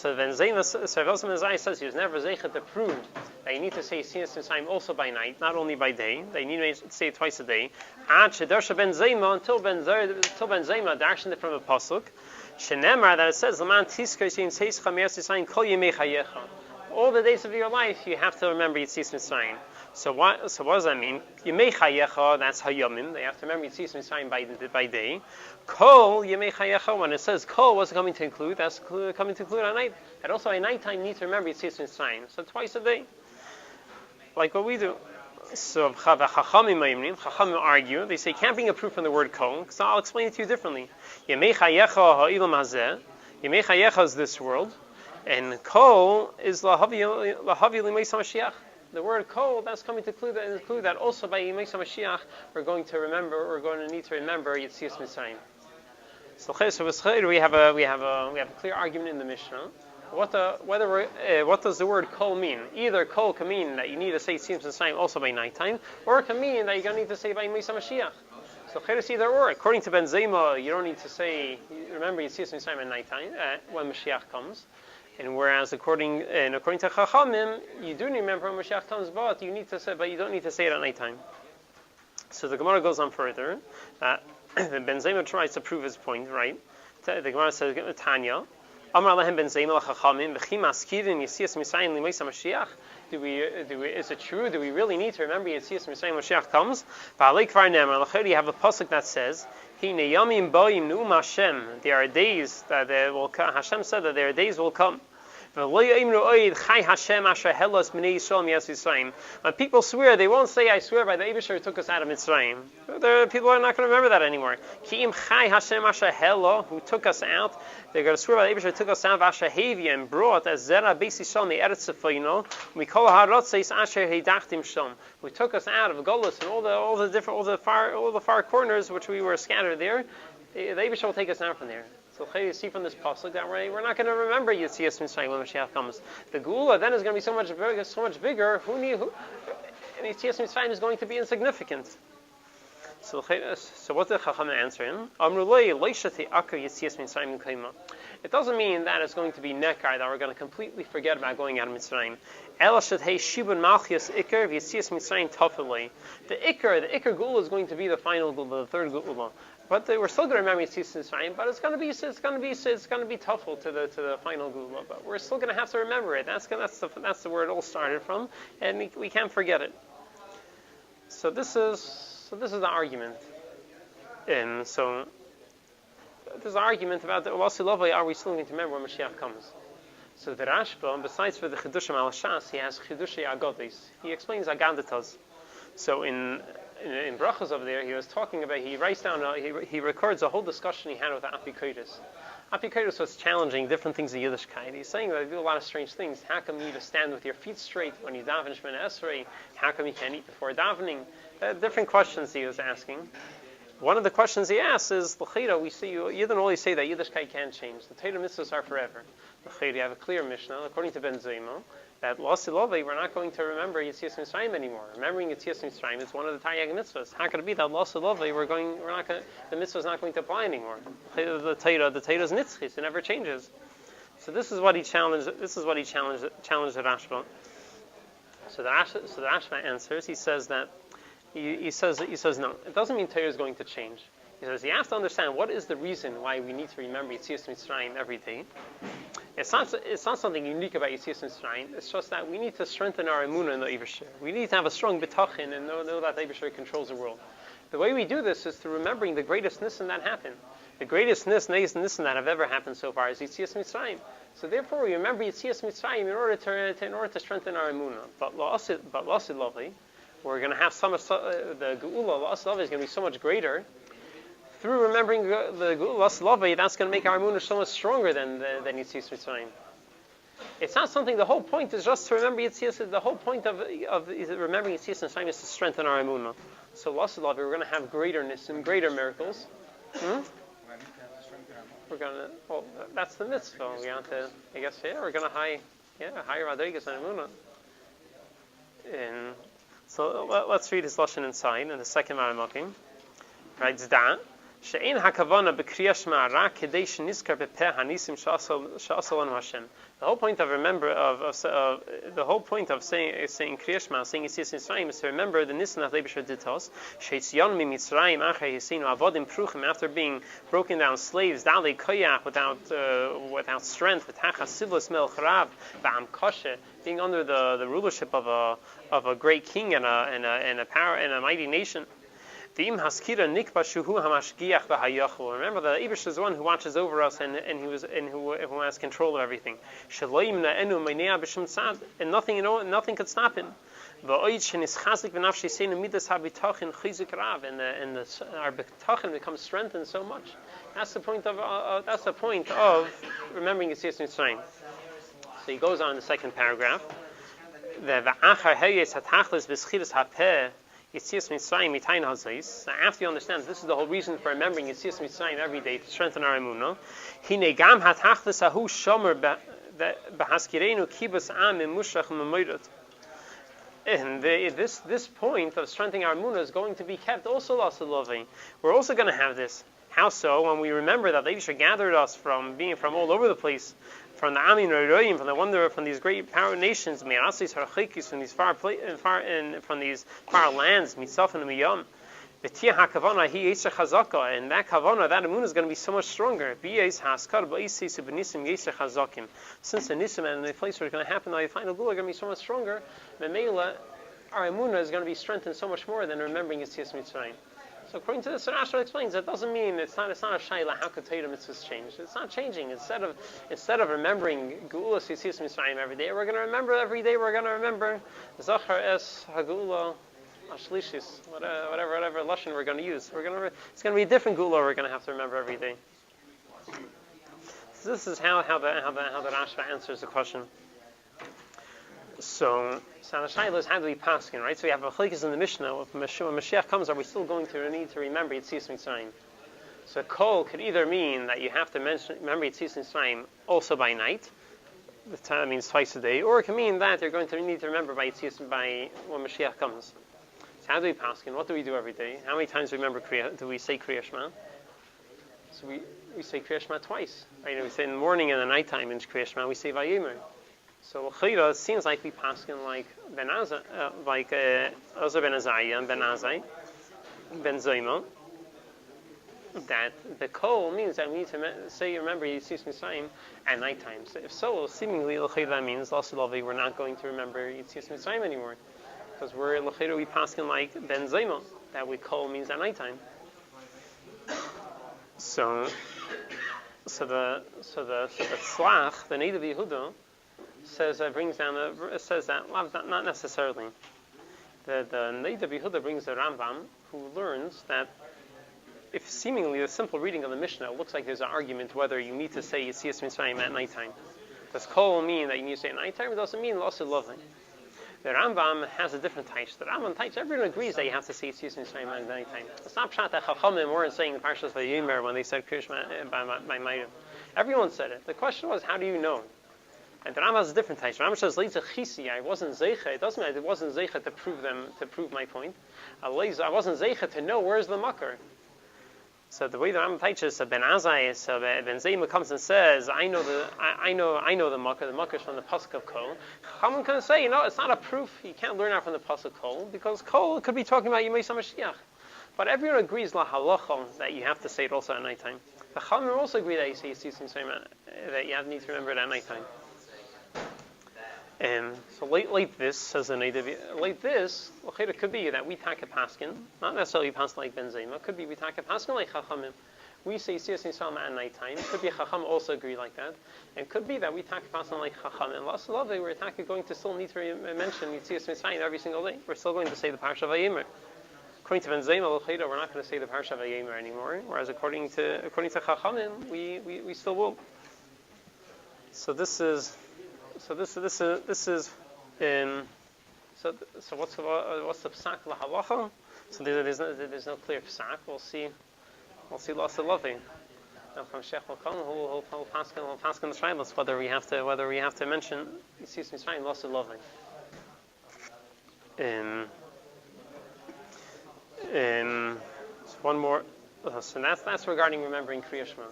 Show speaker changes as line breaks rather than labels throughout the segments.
So Ben Zema says he was never zeichet to prove that you need to say Yetzias Mitzrayim also by night, not only by day. They need to say it twice a day. Until Ben Zema darshan it from a pasuk. Shenemar, that it says Laman Tiskar Yin Seischa Me'as Yisrayin Kol Yemei Chayecha. All the days of your life, you have to remember Yetzias Mitzrayim. So what does that mean? Yemei Chayecha, that's Hayomim. They have to remember Yetzias Mitzrayim by day. Kol Yemei Chayecha, when it says Kol, what's it coming to include? That's coming to include at night. And also at nighttime, you need to remember Yetzias Mitzrayim. So twice a day, like what we do. So Chachamim argue. They say can't bring a proof from the word Kol. So I'll explain it to you differently. Yemei Chayecha Ha'ilam Hazeh. Yemei Chayecha is this world. And Kol is Lahavi L'Meis HaMashiach. The word Kol, that's coming to include that also by Meis HaMashiach, we're going to need to remember Yetzias Mitzrayim. So we have a clear argument in the Mishnah. What does the word Kol mean? Either Kol can mean that you need to say Yetzias Mitzrayim also by nighttime, or it can mean that you're going to need to say by Meis HaMashiach. So Cheres either or. According to Ben Zema, you don't need to say remember Yetzias Mitzrayim at nighttime when Mashiach comes. And whereas according to Chachamim, you do remember when Moshiach comes, but you don't need to say it at nighttime. So the Gemara goes on further. Ben Zema tries to prove his point, right? The Gemara says, Tanya, Amar Lehem Ben Zema Chachamim, V'chi Maskidin Yetzias Mitzrayim L'Meis HaMashiach. Is it true? Do we really need to remember Yetzias Mitzrayim when Mashiach comes? Ba'alei Kvar Ne'emar, L'chayri, you have a pasuk that says, Hine Yamim Ba'im Nu'um Hashem. There are days that will come. Hashem said that there are days will come. When people swear, they won't say, I swear by the Eibusher who took us out of Mitzrayim. People are not going to remember that anymore. Who took us out, they're going to swear by the Eibusher who took us out and brought as Zera Beis Yisrael the Eretz Sefino. We call Harotzeis Asher Heidachtim Shom. Who took us out of Golus and all the far corners which we were scattered there. The Eibusher will take us out from there. So you see from this pasuk that we're not going to remember Yetzias Mitzrayim when Mashiach comes. The Geula then is going to be so much bigger. And Yetzias Mitzrayim is going to be insignificant. So what did Chacham answer him? It doesn't mean that it's going to be nekar, that we're going to completely forget about going out of Mitzrayim. The Iker Geula is going to be the final Geula, the third Geula. But we're still going to remember Yetzias Mitzrayim, but it's going to be toughful to the final Geula. But we're still going to have to remember it. That's the where it all started from, and we can't forget it. So this is the argument. And so there's an argument about the Ulasilove, are we still going to remember when Mashiach comes? So the Rashba, besides for the Chidushim al Shas, he has Chidushei Agadis. He explains Agadatas. So in Brachos over there, he was talking about, he writes down, he records a whole discussion he had with Apikoidus. Apikoidus was challenging different things in Yiddishkeit. He's saying that they do a lot of strange things. How come you just stand with your feet straight when you daven Shemona Esrei? How come you can't eat before davening? Different questions he was asking. One of the questions he asks is, L'chira, we see you don't always say that Yiddishkeit can't change. The Torah mitzvahs are forever. L'chira, you have a clear Mishnah, according to Ben Zema, that L'Asilove, we're not going to remember Yetzias Mitzrayim anymore. Remembering Yetzias Mitzrayim is one of the Taryag mitzvahs. How could it be that L'Asilove, the mitzvah is not going to apply anymore? The Torah is nitzchis, it never changes. So this is what he challenged. Challenged the Rashba. So the Rashba answers. He says that he says no. It doesn't mean Torah is going to change. He says you have to understand what is the reason why we need to remember Yetzias Mitzrayim every day. It's not something unique about Yetzias Mitzrayim. It's just that we need to strengthen our emunah in the Eibusher. We need to have a strong bitachon and know that the Eibusher controls the world. The way we do this is through remembering the greatest nissen that happened. The greatest nissen that have ever happened so far is Yetzias Mitzrayim. So therefore, we remember Yetzias Mitzrayim in order to strengthen our emunah. But L'Asilove, we're going to have the Geula L'Asilove is going to be so much greater. Through remembering the Geula L'Asilove, that's going to make our emunah so much stronger than Yetzias Mitzrayim. It's not something. The whole point is just to remember Yetzias. The whole point of remembering Yetzias Mitzrayim is to strengthen our emunah. So L'Asilove, we're going to have greaterness and greater miracles. We're going to. Well, that's the mitzvah. We want to. I guess we're going to higher Rodriguez and emunah. So let's read his lashon inside in the second Maramakim. Writes that She'ein hakavana b'kriyashma ra kedei sheniskar b'peh hanisim sha'asal anu Hashem. The whole point of the whole point of saying Kriyashma, saying Yitzias Mitzrayim, is to remember the Nisan that Leibusher did to us. Sheitzion mi Mitzrayim achar Yisinu avodim pruchim, after being broken down slaves, dalei koyach, without strength, v'tachas sivlos melech rav v'am koshe, being under the rulership of a great king and a mighty nation. Remember, the Eibush is the one who watches over us and who has control of everything. And nothing could stop him. And our bitachon becomes strengthened so much. That's the point of remembering Yitzias Mitzrayim. So he goes on in the second paragraph. Yitzias Mitzrayim mitayin hazayis. So after you understand, this is the whole reason for remembering Yitzias Mitzrayim every day, to strengthen our emunah. Hine gam hatachlis ahu shomer behaskirenu kibus am imushach memoirot. And this point of strengthening our emunah is going to be kept also lasaloving. We're also going to have this. How so? When we remember that Leibusher gathered us from all over the place, from the Amin Royim, from these great power nations, from these far lands, Mitzaf and Miyam. And that kavana, that emunah is going to be so much stronger. Since the nisim and the place where it's going to happen, the final gula are going to be so much stronger. Our emunah is going to be strengthened so much more than remembering Yitzias Mitzrayim. So according to this, Rashi explains that doesn't mean it's not a shayla. How could Torah mitzvahs change? It's not changing. Instead of remembering Geulas Yitzias Mitzrayim every day, we're going to remember Zachar es Hagula Ashlishis, whatever lashon we're going to use. It's going to be a different Gula we're going to have to remember every day. So this is how the Rashi answers the question. So the shayla is how do we paskin, right? So we have a chilekes in the Mishnah. When Moshiach comes, are we still going to need to remember Yitzias Mitzrayim? So kol could either mean that you have to remember Yitzias Mitzrayim also by night, that means twice a day, or it can mean that you're going to need to remember by when Moshiach comes. So how do we paskin? What do we do every day? How many times do we say Kriya Shema? So we say Kriya Shema twice, right? We say in the morning and the nighttime in Kriya Shema we say Vayomer. So Chayra seems like we paskin like Ben Azai, Ozer Ben Azariah and Ben Azai, Ben Zoyma. That the kol means that we need to say remember Yitzias Mitzrayim at nighttime. So if so, seemingly L'chayra means L'asulavi we're not going to remember Yitzias Mitzrayim anymore, because we're L'chayra we paskin like Ben Zoyma, that we kol means at nighttime. So the Tzlach, the native Yehuda, says that not necessarily. The native Yehuda brings the Rambam, who learns that if seemingly a simple reading of the Mishnah, it looks like there's an argument whether you need to say Yitzias Mitzrayim at nighttime. Does kol mean that you need to say at nighttime? It doesn't mean lost loving. The Rambam has a different type. The Rambam types, everyone agrees that you have to say Yitzias Mitzrayim at nighttime. It's not pshat that Chachamim weren't saying the Parshas Vayomer when they said Kriegsman by Ma'adim. Everyone said it. The question was, how do you know? And the Rambam has a different type. The Rambam says, "Leitza chisi." I wasn't zeicha. It doesn't matter. It wasn't zeicha to prove my point. I wasn't zeicha to know where's the makar. So the way the Rambam teaches, Ben Azai, Ben Zayma comes and says, "I know the makar. The makar is from the pasuk of kol." Chachamim can say, it's not a proof. You can't learn out from the pasuk kol because kol could be talking about Yemei Mashiach. But everyone agrees la halacha that you have to say it also at nighttime. The Chachamim also agree that you say Yitzias Mitzrayim that you need to remember it at nighttime. So late this, says the native, it could be that we take a paskin, not necessarily paskin like Ben Zayma, could be we take a paskin like Chachamim. We say Yitzias Mitzrayim at nighttime. It could be Chacham also agree like that. And it could be that we take a paskin like Chachamim. Last lovely, we're going to still need to mention Yitzias Mitzrayim every single day. We're still going to say the Parsha Vayomer. According to Ben Zayma, we're not going to say the Parsha Vayomer anymore. Whereas according to Chachamim, we still will. So what's the psak lahalacha? So there's no clear psak. We'll see lots of loving. Now Moshiach will come. He'll pass on the shalos whether we have to mention Yitzias Mitzrayim lots of loving. So one more So that's regarding remembering Kriegsman.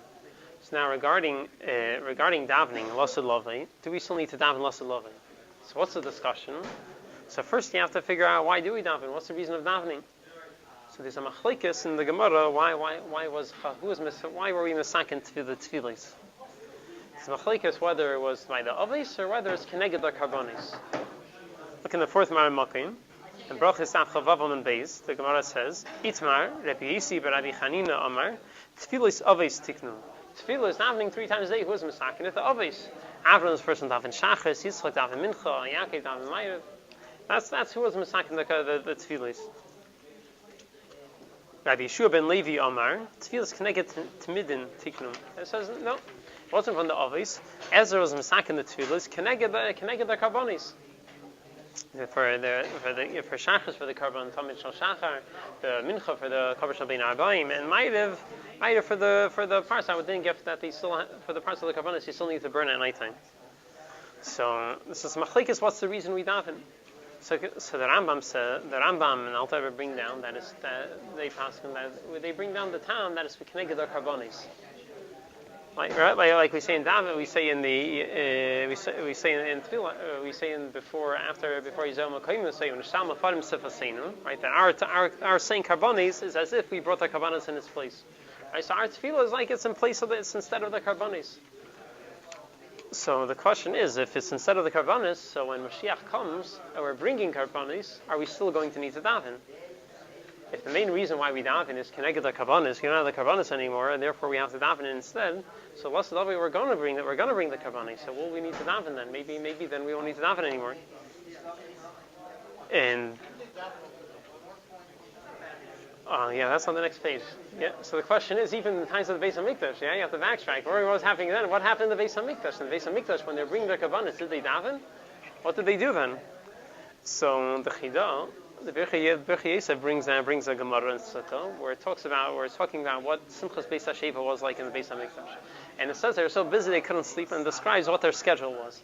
So now regarding davening, Lasud Lovei, do we still need to daven Lasud Lovei? So what's the discussion? So first you have to figure out why do we daven? What's the reason of davening? So there's a machlekes in the Gemara. Why were we misaken to the tefillos? It's machlekes whether it was by the avis or whether it's keneged the karbonis. Look in the fourth Maramakim. In Brachas Daf Chavav and Beis, the Gemara says, Itmar Rabbi Yisi Rabbi Chanina Amar Tefillos avis tiknu. Tefillah is davening 3 times a day. Who is misaken? It's the avis. Avram is first daven Shachris, Yitzchak daven Mincha, Yaakov daven Ma'ariv. That's who was misaken the tefillos. Rabbi Yeshua ben Levi Amar, tefillos keneged Tmidin tiknu. It says no, it wasn't from the avis. Ezra was misaken the tefillos keneged the karbonis. For Shachris for the carbon Tamid Shal Shachar, the Mincha for the Kavar Shal Bein Arbaim, and Ma'ariv for the parts I would think that they still for the parts of the carbonis you still need to burn at nighttime. So this is machlekes. What's the reason we daven? So the Rambam and Alter Rebbe bring down that they bring down the time that is for keneged the carbonis. Like we say in Daven, we say in the we say in Tefillah, we say in before Yisrael Makayim, say when Shal Mafarim Sefasenu, right? That our saying karbonis is as if we brought the karbonis in its place. Right? So our Tefillah is like it's in place of it's instead of the karbonis. So the question is, if it's instead of the karbonis, so when Moshiach comes and we're bringing karbonis, are we still going to need to daven? If the main reason why we daven is keneged the karbonis, you don't have the karbonis anymore, and therefore we have to daven instead. So Lasud Lovei, we're going to bring the karbonis. So will we need to daven then? Maybe then we won't need to daven anymore. And yeah, that's on the next page. Yeah. So the question is, even in the times of the Beis Hamikdash, you have to backtrack. What was happening then? What happened in the Beis Hamikdash? In the Beis Hamikdash, when they're bringing their karbonis, did they daven? What did they do then? So the Chida. The Birchei Yosef brings a Gemara in Sukkah where we're talking about what Simchas Beis HaSheva was like in the Beis HaMikdash, and it says they were so busy they couldn't sleep, and describes what their schedule was.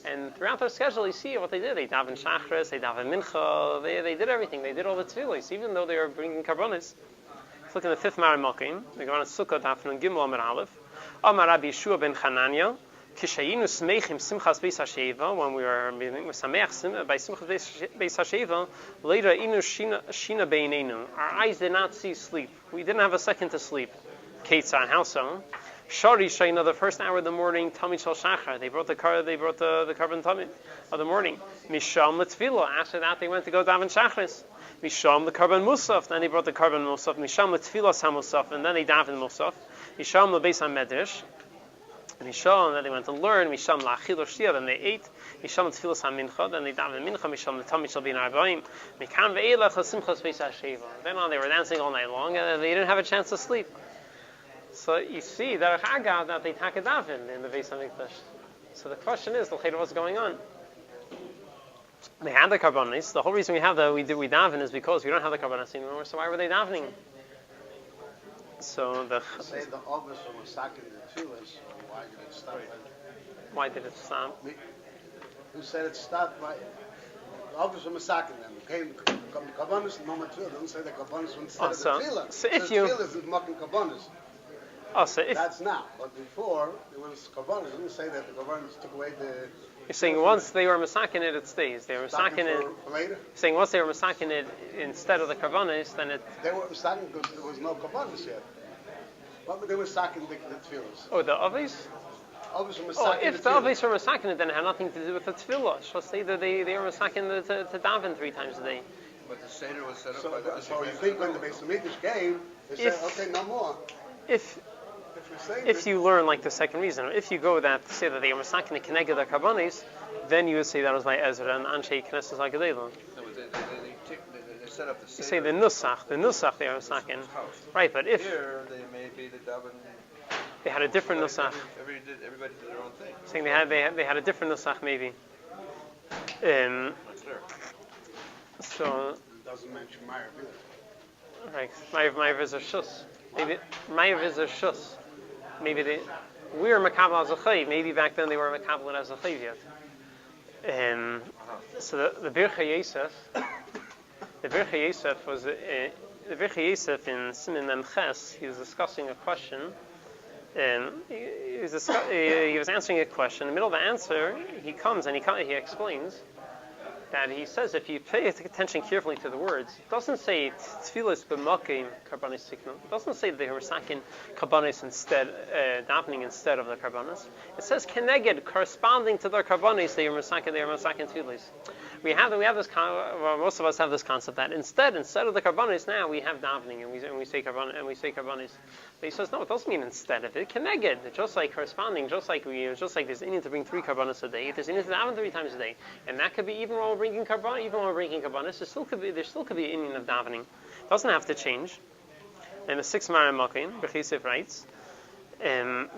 And throughout their schedule, you see what they did. They daven Shachris, they daven Mincha, they did everything. They did all the tefillos, even though they were bringing karbonis. Let's look in the fifth Maramakim. The Gemara in Sukkah Daf Nun Gimel Amar Aleph. Amar Rabbi Yeshua ben Chananya. Kishayinu smeichim simchas beis hasheva, when we were sameach by simchas beis hasheva, later inu shina beinenu. Our eyes did not see sleep. We didn't have a second to sleep. Ketzah, how so? Shari shayna, the first hour of the morning, tamid shal shachar. They brought the carbon tamid of the morning. Misham letfila. After that, they went to go daven shachris. Misham the carbon musaf. Then they brought the carbon musaf. Misham letfila samusaf, and then they daven musaf. Misham lebeis hamedrash. Misham, and then they went to learn. Misham la'achil shia, then they ate. Misham tefillas hamincha, then they davened mincha. Misham l'tamid shel bein arbaim. Mikan ve'elach l'simchas beis hasheva. Then on, they were dancing all night long, and they didn't have a chance to sleep. So you see that that they take a daven in the Beis Hamikdash. So the question is, what's going on? They had the karbonis. The whole reason we have we daven is because we don't have the karbonis anymore. So why were they davening? So
say the obvious were massacring the tefillas. Why did it stop?
Why did it stop?
Who said it stopped? By the obvious were massacring them. Came karbonis no more tefillah. Don't say the karbonis instead of the tefillah.
So if you
tefillah is mocking karbonis. That's now. But before there was karbonis. Didn't say that the karbonis took away the.
You're saying once they were masakin it, it stays. They were masakin it.
For later?
You're saying once they were masakin it instead of the karbonis, then it.
They were masakin because there was no karbonis yet. What were they masakin the tefillahs?
Oh, the avis?
Avis were masakin.
If the avis were masakin it, then it had nothing to do with the tefillah. Shall say that they were masakin to daven 3 times a day.
But the seder was set up by the.
So you think when the Beis Hamikdash came, they said, okay, no more.
If you learn like the second reason, if you go that say that they were masakin the keneged the karbonis, then you would say that was by Ezra and Anshe Knesset HaGedolah.
No, they set up the seder.
You say the nusach they were masakin, right? But if
here they may be the daven.
They had a different nusach.
Everybody did their own thing.
Saying they had a different nusach maybe. So
It doesn't mention Ma'ariv either.
Right, Ma'ariv is a shus. Maybe Ma'ariv is a shus. Maybe we were makabel as a chayiv. Maybe back then they were makabel as a chayiv yet. So the Birchei Yosef, was the Rabbi Yosef in Siman Mem Ches, he was discussing a question. He was answering a question. In the middle of the answer, he comes and he explains that he says if you pay attention carefully to the words, it doesn't say tefillas b'makim karbanis tiknum. It doesn't say that they were sakin karbanis instead, davening instead of the karbanis. It says keneged, corresponding to their karbanis, they were masakin tefillas. We have this. Most of us have this concept that instead of the karbanis, now we have davening and we say karbanis. But he says no, it doesn't mean instead of it. Keneged, just like corresponding, just like there's Indian to bring 3 karbanis a day. There's Indian to daven 3 times a day, and that could be even while we're bringing karbanis. There still could be an Indian of davening. It doesn't have to change. And the 6th Mara Makin, Yosef writes. It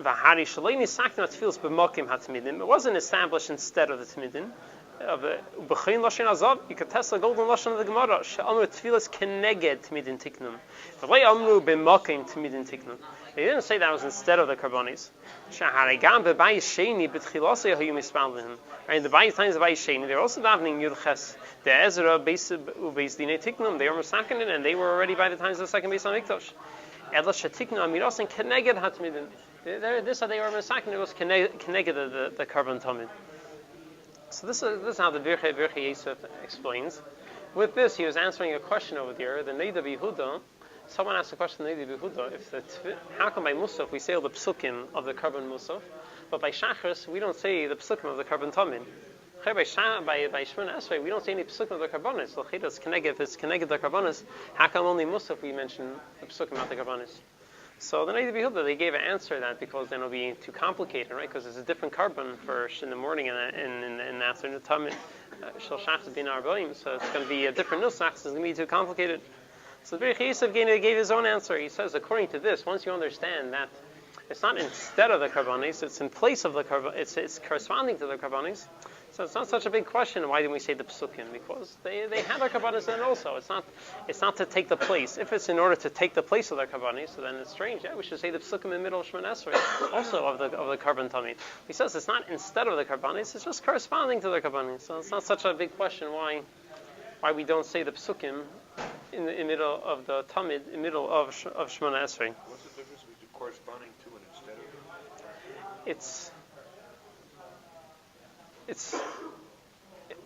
wasn't established instead of the Tmidin. B'chein Lashon Azav, you could test the golden Lashon of the Gemara. She'amru tefillas keneged Tmidin tiknum. V'lei amru b'makim Tmidin tiknum. They didn't say that was instead of the karbonis. Shaharigam b'bayis sheni b'tchilasei hayu mispalin. In the bayis times of bayis sheni, they're also davening Yudches. The Ezra beis dinei tiknum. They were masakin and they were already by the times of the second Beis Hamikdash. Edla shetiknu amiros and keneged hatmidin. This they were masakin. It was keneged the carbon tamid. So this is how the Birchei Yosef explains. With this, he was answering a question over there. The Neida B'Yehuda, someone asked a question. Neida B'Yehuda, how come by Musaf we say all the psukim of the carbon Musaf, but by Shachris we don't say the psukim of the carbon Tamid? By Shemona Esrei we don't say any psukim of the carbonis. So if it's keneged the carbonis, how come only Musaf we mention the psukim of the carbonis? So the Neida B'Yehuda, they gave an answer that because then it'll be too complicated, right? Because it's a different carbon for in the morning and in the afternoon. Shel Shachs bin Arbaim, so it's going to be a different nusach. So it's going to be too complicated. So the Rabbi Yosef gave his own answer. He says, according to this, once you understand that it's not instead of the carbonis, it's in place of the carbon. It's corresponding to the carbonis. So it's not such a big question. Why didn't we say the psukim? Because they had their karbanis then also. It's not to take the place. If it's in order to take the place of their karbanis, so then it's strange. Yeah, we should say the psukim in the middle of Shemona Esrei, also of the carbon tamid. He says it's not instead of the karbanis. It's just corresponding to the karbanis. So it's not such a big question why we don't say the psukim in the middle of the tamid, in the middle of Shemona Esrei.
What's the difference between corresponding to and instead of?
It's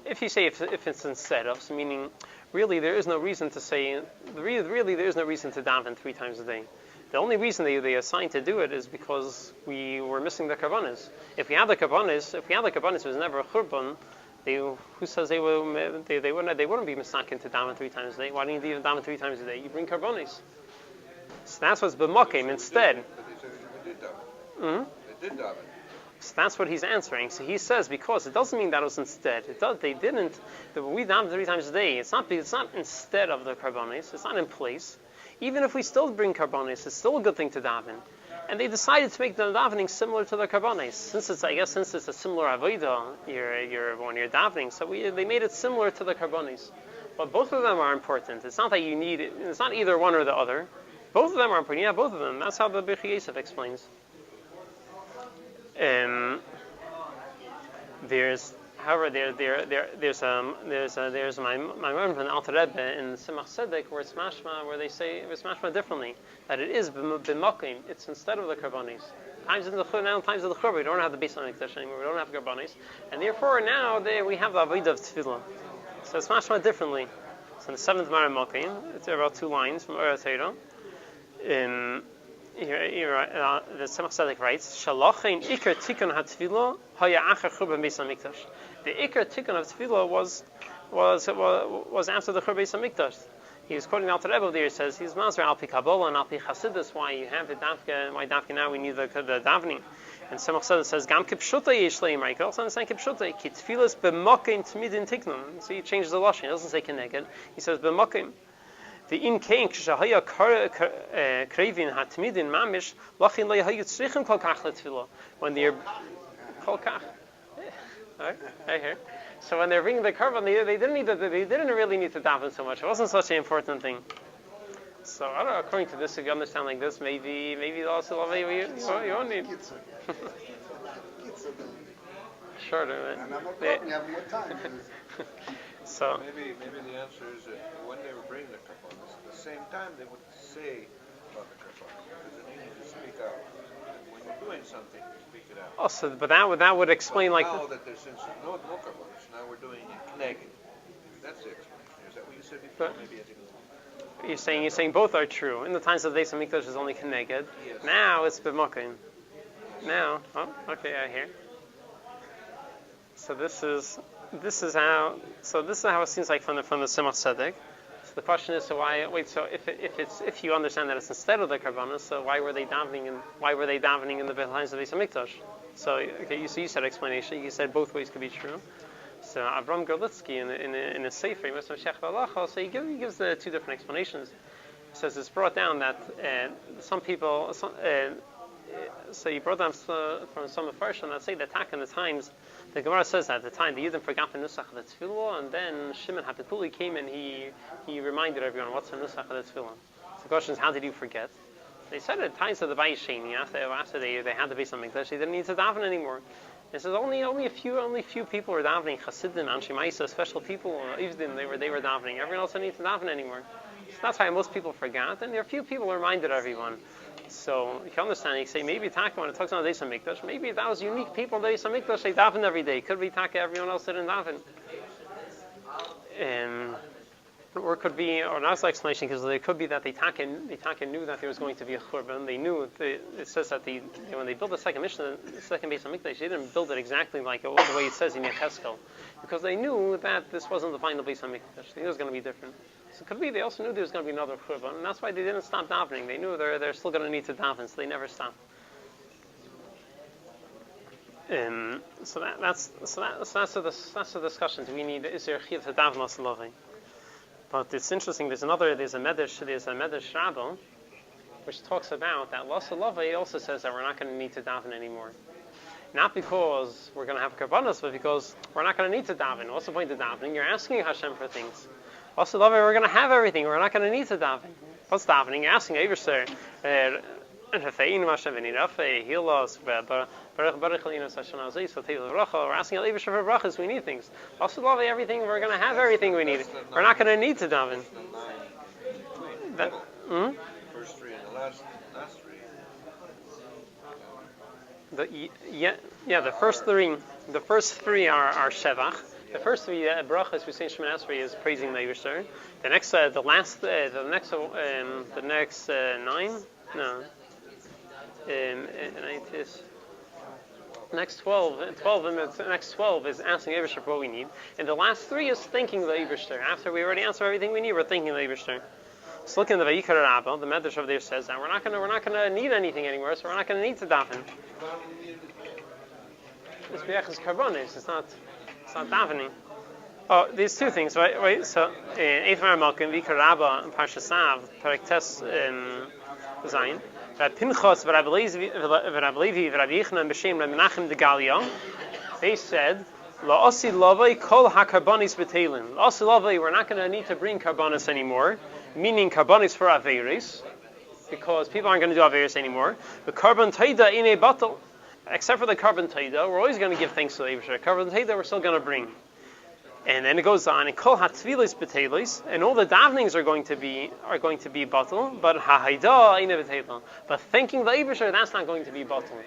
if you say if it's instead of, so meaning really there is no reason to say really there is no reason to daven 3 times a day. The only reason they assigned to do it is because we were missing the karbanis. If we had the karbanis, it was never a churban. Who says they wouldn't be misakin to daven 3 times a day? Why don't you even daven 3 times a day? You bring karbanis. So that's what's b'makim instead.
But they said we did daven.
Mm-hmm.
They did daven.
So that's what he's answering. So he says because it doesn't mean that it was instead. They didn't. We daven 3 times a day. It's not instead of the karbonis. It's not in place. Even if we still bring karbonis, it's still a good thing to daven. And they decided to make the davening similar to the karbonis. Since it's a similar avodah, when you're davening. So they made it similar to the karbonis. But both of them are important. It's not that you need it. It's not either one or the other. Both of them are important. Yeah, both of them. That's how the Birchei Yosef explains. There's my word from the Alter Rebbe in Simach Tzedek where it's mashma, where they say it's mashma differently, that it is b'makim. It's instead of the karbanis. Times in the times of the churban, we don't have the Beis Hamikdash anymore. We don't have karbanis, and therefore now we have the avodah of tefillah. So it's mashma differently. So in the 7th Mara Makim, it's about 2 lines from Ora Teira. The Simach Tzedek writes, "Shalachein ikar tikun hatfilah haya achar churban Beis Hamikdash." The ikar tikun of tefillah was after the churban Beis Hamikdash. He was quoting Alter Rebbe there. He says he's master al pi Kabbalah and al pi Chasidus. Why you have the dafka? Why dafka now? We need the davening. And Simach Tzedek says gam kipshuta yesh leimar. You can also understand kipshuta. Ki tefillas b'makim tmidin tiknum. So he changes the lashon. He doesn't say keneged. He says b'makim. The in kain kshahaya krevin hatmidin mamish lachin lo yahayu tzrichim kol kach letfilah. When they're kol kach. Right here. So when they're bringing the carbon, they didn't really need to daven so much. It wasn't such an important thing. So I don't know. According to this, if you understand like this, maybe also maybe you won't need. Shorter, right?
And I'm not talking, you have more time.
So
maybe the answer is that when they were bringing the carbon, the same time, they would say about the karbanis because then you need to speak out. When you're doing something, you speak it out.
Also, but that would explain
But
like.
now that there's since no karbanis, now we're doing it kneged. That's the explanation. Is that what you said before?
But-
Maybe I didn't.
You're saying both are true. In the times of the Beis Hamikdash is only Keneged.
Yes.
Now it's B'Mokim. Now, okay, I hear. So this is how it seems like from the Simach Tzedek. So the question is, so why? Wait, so if you understand that it's instead of the Karbanos, so why were they davening in the times of the Beis Hamikdash? So okay, you said explanation. You said both ways could be true. So Avram Gerlitsky in a Sefer, Moshiach Valacha, so he gives the two different explanations. He says it's brought down that some people, so he brought down from some Mefarshim that say the attack in the times. The Gemara says that at the time the Yidden forgot the Nusach of the Tefillah, and then Shimon HaPetuli came and he reminded everyone what's the Nusach of the Tefillah. So the question is, how did you forget? They said at the times of the Bayis Sheni, after they had the Beis Hamikdash, they didn't need to daven anymore. It says only a few people were davening. Chassidim, Anshe Ma'isa, special people, Ivdim, they were davening. Everyone else didn't need to daven anymore. So that's why most people forgot, and there are a few people who reminded everyone. So you can understand. You say maybe Taka when it talks about the Beis Hamikdash, maybe that was unique people. The Beis Hamikdash they davened every day. Could be Taka everyone else didn't daven. Or it could be, or not the explanation, because it could be that they Taka knew that there was going to be a Churban. They knew, it says that when they built the second Mishnah, the second Beis Hamikdash, they didn't build it exactly like the way it says in Yecheskel, because they knew that this wasn't the final Beis Hamikdash. They knew it was going to be different. So it could be they also knew there was going to be another Churban, and that's why they didn't stop davening. They knew they're still going to need to daven, so they never stopped. So that's the discussion. Do we need, is there a chiyuv to daven l'salavei? But it's interesting. There's a Medrash Rabbi, which talks about that l'salavei also says that we're not going to need to daven anymore. Not because we're going to have karbanos, but because we're not going to need to daven. What's the point of davening? You're asking Hashem for things. L'salavei, we're going to have everything. We're not going to need to daven. What's davening? You're asking Eivester. We're asking Al Eibush for brachas. We need things. Also, love everything. We're going to have everything we need. We're not going to need to daven.
First three and the last three.
The first three are shevach. The first three brachas we say in Shemoneh Esrei is praising the Eibusher. The next, the next 9, no. Next 12 the next 12 is asking Eibusher for what we need, and the last 3 is thanking the Eibusher. After we already answer everything we need, we're thanking the Eibusher. So look in the Vayikra Rabbah, the Medrash over there says that we're not going to need anything anymore, so we're not going to need to daven. This biach is karbonis. It's not davening. Oh, there's two things, right? So, Eifmar Malkin, Vayikra Rabbah, and Parshasav, Perek Tes Zayin. That Pinchas, Rabbi Levi, Rabbi Yechon, B'Shem, Rabbi Menachem de Galia, they said, La'asi lavai kol ha-karbonis b'teilin. La'asi lavai, we're not going to need to bring karbonis anymore, meaning karbonis for averis, because people aren't going to do averis anymore. The carbon taida in a bottle, except for the carbon taida, we're always going to give thanks to the Eibusher. Carbon taida we're still going to bring. And then it goes on, and kol ha-tvilis b'teilis, and all the davenings are going to be bottle, but ha-haida ina b'teilin. But thanking the Eibusher, that's not going to be bottle.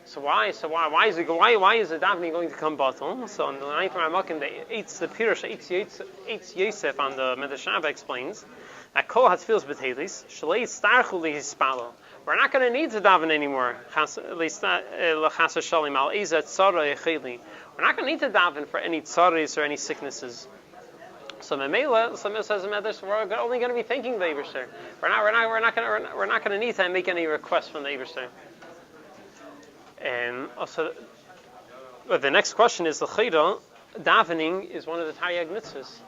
So why is the davening going to come bottle? So on the 9th Ramakim, the Pirush Eitz Yosef on the Medrash Rabbah explains that kol ha-tvilis b'teilis shalei starchu lihispalo. We're not going to need to daven anymore. We're not going to need to daven for any tzaris or any sicknesses. So Memela, some says in Medrash, we're only going to be thanking the Eibusher. We're not going to need to make any requests from the Eibusher. And also, the next question is the Chayda. Davening is one of the Taryag mitzvahs.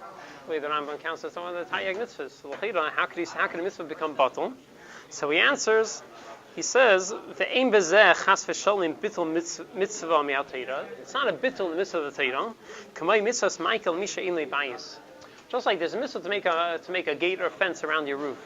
The way the Rambam counts it's one of the Taryag mitzvahs. So the Chayda, how could a mitzvah become batal? So he answers. He says, "Ve'ein bezeh chas v'sholim bittul mitzvah mi'al Torah." It's not a bittul mitzvah of the Torah. Kamay mitzvahs Michael misha in lebayis. Just like there's a mitzvah to make a gate or fence around your roof.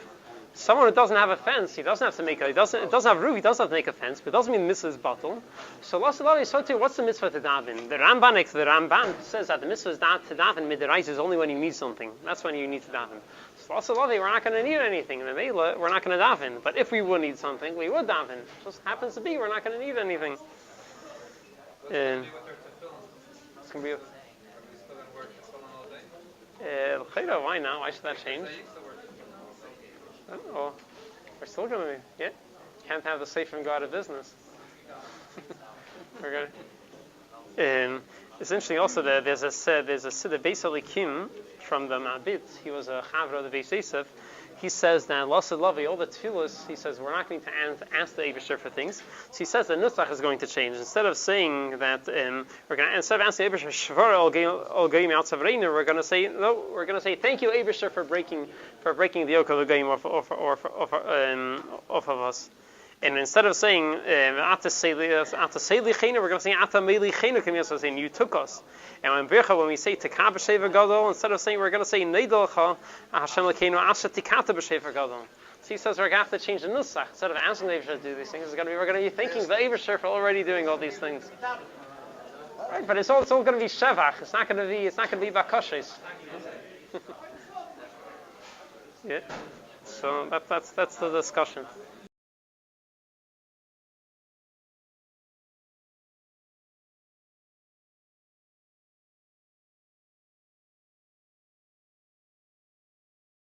Someone who doesn't have a fence, he doesn't have to make it doesn't have a roof, he doesn't have to make a fence, but it doesn't mean the mitzvah is batal. So what's the mitzvah to daven? The Ramban says that the mitzvah is to daven midiraisa is only when you need something. That's when you need to daven. So also, we're not going to need anything. And we're not going to daven. But if we would need something, we would daven. It just happens to be we're not going to need anything. It's going to be why not? Why should that change? Oh, we're still going to, yeah. Can't have the Sefer go out of business. We're going to. It's interesting also that there's a Beis Elikim from the Mabit. He was a Chavra of the Beis Yosef. He says that Lasad Lavi, all the tefillos, he says we're not going to ask the Eibusher for things. So he says the Nusach is going to change. Instead of saying that instead of asking the Eibusher Shvar al Goyim Outzavrenu, we're going to say no. We're going to say thank you Eibusher for breaking the yoke of the Goyim off of us. And instead of saying Ata Seilichenu, we're going to say Ata Meilichenu. Saying you took us. And when we say Tekah b'Shever Gadol, instead of saying we're going to say Neidolcha Hashem Lekeinu Asher Tikata b'Shever Gadol. So he says we're going to have to change the nusach. Instead of asking the Eibusher to do these things, we're going to be thanking the Eibusher for already doing all these things. Right, but it's all going to be shevach. It's not going to be bakashes. Yeah. So that's the discussion.